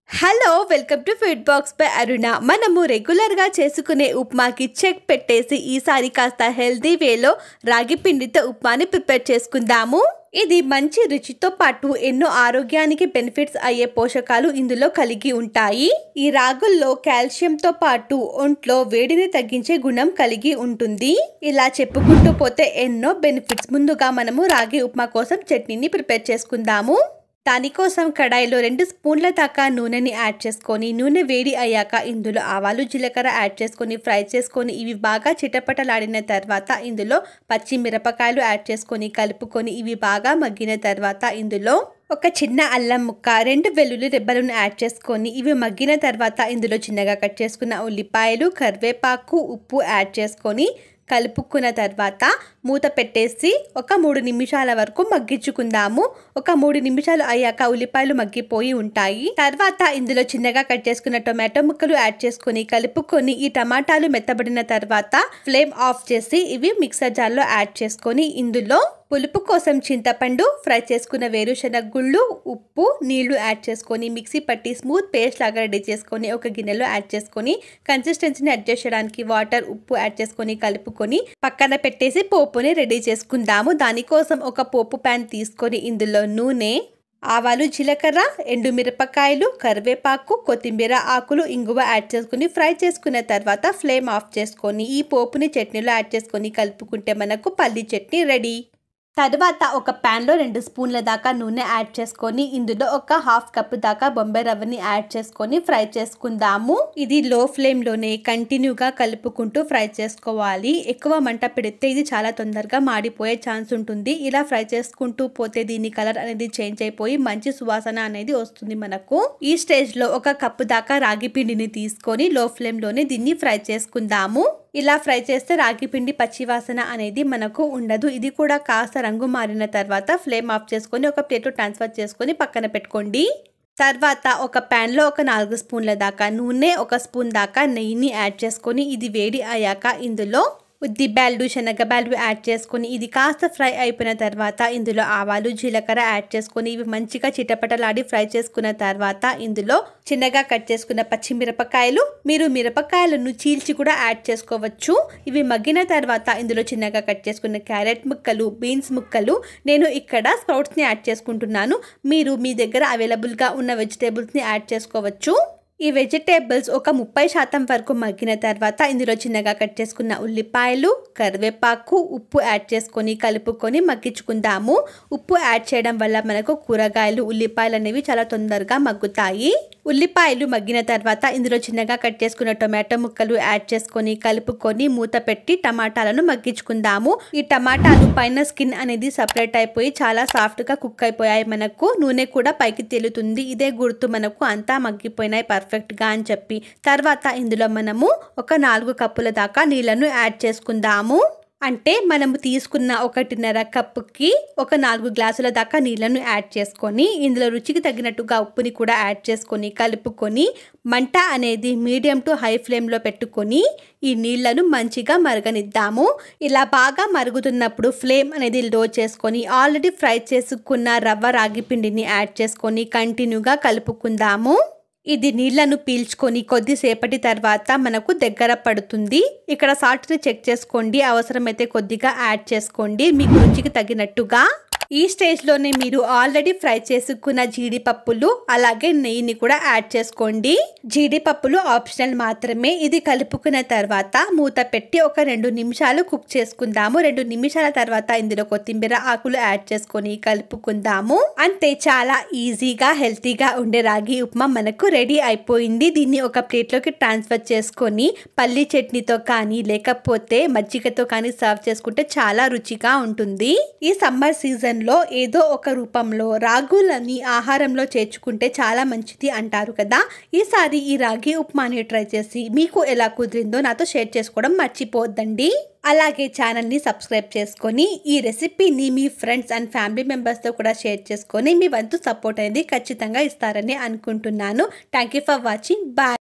Hello welcome to food box by Aruna. మనము రెగ్యులర్గా చేసుకునే ఉప్మాకి చెక్ పెట్టేసి ఈసారి కాస్త హెల్తీ వేలో రాగి పిండితో ఉప్మాని ప్రిపేర్ చేసుకుందాము. ఇది మంచి రుచితో పాటు ఎన్నో ఆరోగ్యానికి బెనిఫిట్స్ అయ్యే పోషకాలు ఇందులో కలిగి ఉంటాయి. ఈ రాగుల్లో కాల్షియంతో పాటు ఒంట్లో వేడిని తగ్గించే గుణం కలిగి ఉంటుంది. ఇలా చెప్పుకుంటూ పోతే ఎన్నో బెనిఫిట్స్. ముందుగా మనము రాగి ఉప్మా కోసం చట్నీని ప్రిపేర్ చేసుకుందాము. దానికోసం కడాయిలో 2 స్పూన్ల దాకా నూనెని యాడ్ చేసుకొని నూనె వేడి అయ్యాక ఇందులో ఆవాలు జీలకర్ర యాడ్ చేసుకొని ఫ్రై చేసుకొని ఇవి బాగా చిటపటలాడిన తర్వాత ఇందులో పచ్చిమిరపకాయలు యాడ్ చేసుకొని కలుపుకొని ఇవి బాగా మగ్గిన తర్వాత ఇందులో ఒక చిన్న అల్లం ముక్క 2 వెల్లుల్లి రెబ్బలను యాడ్ చేసుకొని ఇవి మగ్గిన తర్వాత ఇందులో చిన్నగా కట్ చేసుకున్న ఉల్లిపాయలు కరివేపాకు ఉప్పు యాడ్ చేసుకొని కలుపుకున్న తర్వాత మూత పెట్టేసి ఒక 3 నిమిషాల వరకు మగ్గించుకుందాము. ఒక 3 నిమిషాలు అయ్యాక ఉల్లిపాయలు మగ్గిపోయి ఉంటాయి. తర్వాత ఇందులో చిన్నగా కట్ చేసుకున్న టొమాటో ముక్కలు యాడ్ చేసుకొని కలుపుకొని ఈ టమాటాలు మెత్తబడిన తర్వాత ఫ్లేమ్ ఆఫ్ చేసి ఇవి మిక్సర్ జార్లో యాడ్ చేసుకొని ఇందులో పులుపు కోసం చింతపండు, ఫ్రై చేసుకున్న వేరుశనగ గుళ్ళు, ఉప్పు, నీళ్లు యాడ్ చేసుకొని మిక్సీ పట్టి స్మూత్ పేస్ట్ లాగా రెడీ చేసుకొని ఒక గిన్నెలో యాడ్ చేసుకొని కన్సిస్టెన్సీని అడ్జస్ట్ చేయడానికి వాటర్, ఉప్పు యాడ్ చేసుకొని కలుపుకొని పక్కన పెట్టేసి పోపుని రెడీ చేసుకుందాము. దానికోసం ఒక పోపు ప్యాన్ తీసుకొని ఇందులో నూనె, ఆవాలు జీలకర్ర, ఎండుమిరపకాయలు, కరివేపాకు, కొత్తిమీర ఆకులు, ఇంగువ యాడ్ చేసుకుని ఫ్రై చేసుకున్న తర్వాత ఫ్లేమ్ ఆఫ్ చేసుకొని ఈ పోపుని చట్నీలో యాడ్ చేసుకొని కలుపుకుంటే మనకు పల్లి చట్నీ రెడీ. తర్వాత ఒక ప్యాన్లో 2 స్పూన్ల దాకా నూనె యాడ్ చేసుకొని ఇందులో ఒక 1/2 కప్పు దాకా బొంబాయి రవ్వని యాడ్ చేసుకొని ఫ్రై చేసుకుందాము. ఇది లో ఫ్లేమ్లోనే కంటిన్యూగా కలుపుకుంటూ ఫ్రై చేసుకోవాలి. ఎక్కువ మంట పెడితే ఇది చాలా తొందరగా మాడిపోయే ఛాన్స్ ఉంటుంది. ఇలా ఫ్రై చేసుకుంటూ పోతే దీని కలర్ అనేది చేంజ్ అయిపోయి మంచి సువాసన అనేది వస్తుంది మనకు. ఈ స్టేజ్లో ఒక కప్పు దాకా రాగి పిండిని తీసుకొని లో ఫ్లేమ్లోనే దీన్ని ఫ్రై చేసుకుందాము. ఇలా ఫ్రై చేస్తే రాగి పిండి పచ్చివాసన అనేది మనకు ఉండదు. ఇది కూడా కాస్త రంగు మారిన తర్వాత ఫ్లేమ్ ఆఫ్ చేసుకొని ఒక ప్లేట్లో ట్రాన్స్ఫర్ చేసుకొని పక్కన పెట్టుకోండి. తర్వాత ఒక ప్యాన్లో ఒక 4 స్పూన్ల దాకా నూనె, 1 స్పూన్ దాకా నెయ్యిని యాడ్ చేసుకొని ఇది వేడి అయ్యాక ఇందులో ఉద్దిబ్యాళ్ళు, శనగబ్యాళ్ళు యాడ్ చేసుకొని ఇది కాస్త ఫ్రై అయిపోయిన తర్వాత ఇందులో ఆవాలు జీలకర్ర యాడ్ చేసుకొని ఇవి మంచిగా చిటపటలాడి ఫ్రై చేసుకున్న తర్వాత ఇందులో చిన్నగా కట్ చేసుకున్న పచ్చిమిరపకాయలు, మీరు మిరపకాయలను చీల్చి కూడా యాడ్ చేసుకోవచ్చు. ఇవి మగ్గిన తర్వాత ఇందులో చిన్నగా కట్ చేసుకున్న క్యారెట్ ముక్కలు, బీన్స్ ముక్కలు, నేను ఇక్కడ స్ప్రౌట్స్ని యాడ్ చేసుకుంటున్నాను. మీరు మీ దగ్గర అవైలబుల్గా ఉన్న వెజిటేబుల్స్ని యాడ్ చేసుకోవచ్చు. ఈ వెజిటేబుల్స్ ఒక 30% వరకు మగ్గిన తర్వాత ఇందులో చిన్నగా కట్ చేసుకున్న ఉల్లిపాయలు, కరివేపాకు, ఉప్పు యాడ్ చేసుకొని కలుపుకొని మగ్గించుకుందాము. ఉప్పు యాడ్ చేయడం వల్ల మనకు కూరగాయలు, ఉల్లిపాయలు అనేవి చాలా తొందరగా మగ్గుతాయి. ఉల్లిపాయలు మగ్గిన తర్వాత ఇందులో చిన్నగా కట్ చేసుకున్న టొమాటో ముక్కలు యాడ్ చేసుకొని కలుపుకొని మూత పెట్టి టమాటాలను మగ్గించుకుందాము. ఈ టమాటాలు పైన స్కిన్ అనేది సపరేట్ అయిపోయి చాలా సాఫ్ట్గా కుక్ అయిపోయాయి. మనకు నూనె కూడా పైకి తేలుతుంది. ఇదే గుర్తు మనకు అంతా మగ్గిపోయినాయి పర్ఫెక్ట్గా అని చెప్పి. తర్వాత ఇందులో మనము ఒక 4 కప్పుల దాకా నీళ్లను యాడ్ చేసుకుందాము. అంటే మనము తీసుకున్న 1.5 కప్పుకి ఒక 4 గ్లాసుల దాకా నీళ్లను యాడ్ చేసుకొని ఇందులో రుచికి తగినట్టుగా ఉప్పుని కూడా యాడ్ చేసుకొని కలుపుకొని మంట అనేది మీడియం టు హై ఫ్లేమ్లో పెట్టుకొని ఈ నీళ్లను మంచిగా మరగనిద్దాము. ఇలా బాగా మరుగుతున్నప్పుడు ఫ్లేమ్ అనేది లో చేసుకొని ఆల్రెడీ ఫ్రై చేసుకున్న రవ్వ రాగి పిండిని యాడ్ చేసుకొని కంటిన్యూగా కలుపుకుందాము. ఇది నీళ్లను పీల్చుకొని కొద్దిసేపటి తర్వాత మనకు దగ్గర పడుతుంది. ఇక్కడ సాల్ట్ని చెక్ చేసుకోండి, అవసరమైతే కొద్దిగా యాడ్ చేసుకోండి మీకు రుచికి తగినట్టుగా. ఈ స్టేజ్లోనే మీరు ఆల్రెడీ ఫ్రై చేసుకున్న జీడిపప్పులు అలాగే నెయ్యిని కూడా యాడ్ చేసుకోండి. జీడిపప్పులు ఆప్షనల్ మాత్రమే. ఇది కలుపుకున్న తర్వాత మూత పెట్టి ఒక 2 నిమిషాలు కుక్ చేసుకుందాము. 2 నిమిషాల తర్వాత ఇందులో కొత్తిమీర ఆకులు యాడ్ చేసుకొని కలుపుకుందాము. అంతే, చాలా ఈజీగా హెల్తీగా ఉండే రాగి ఉప్మా మనకు రెడీ అయిపోయింది. దీన్ని ఒక ప్లేట్లోకి ట్రాన్స్ఫర్ చేసుకొని పల్లి చట్నీతో కానీ లేకపోతే మజ్జిగతో కానీ సర్వ్ చేసుకుంటే చాలా రుచిగా ఉంటుంది. ఈ సమ్మర్ సీజన్ ఏదో ఒక రూపంలో రాగులని ఆహారంలో చేర్చుకుంటే చాలా మంచిది అంటారు కదా. ఈసారి ఈ రాగి ఉప్మాని ట్రై చేసి మీకు ఎలా కుదిరిందో నాతో షేర్ చేసుకోవడం మర్చిపోద్దండి. అలాగే ఛానల్ని సబ్స్క్రైబ్ చేసుకొని ఈ రెసిపీని మీ ఫ్రెండ్స్ అండ్ ఫ్యామిలీ మెంబర్స్తో కూడా షేర్ చేసుకొని మీ వంతు సపోర్ట్ అనేది ఖచ్చితంగా ఇస్తారని అనుకుంటున్నాను. Thank you for watching. Bye.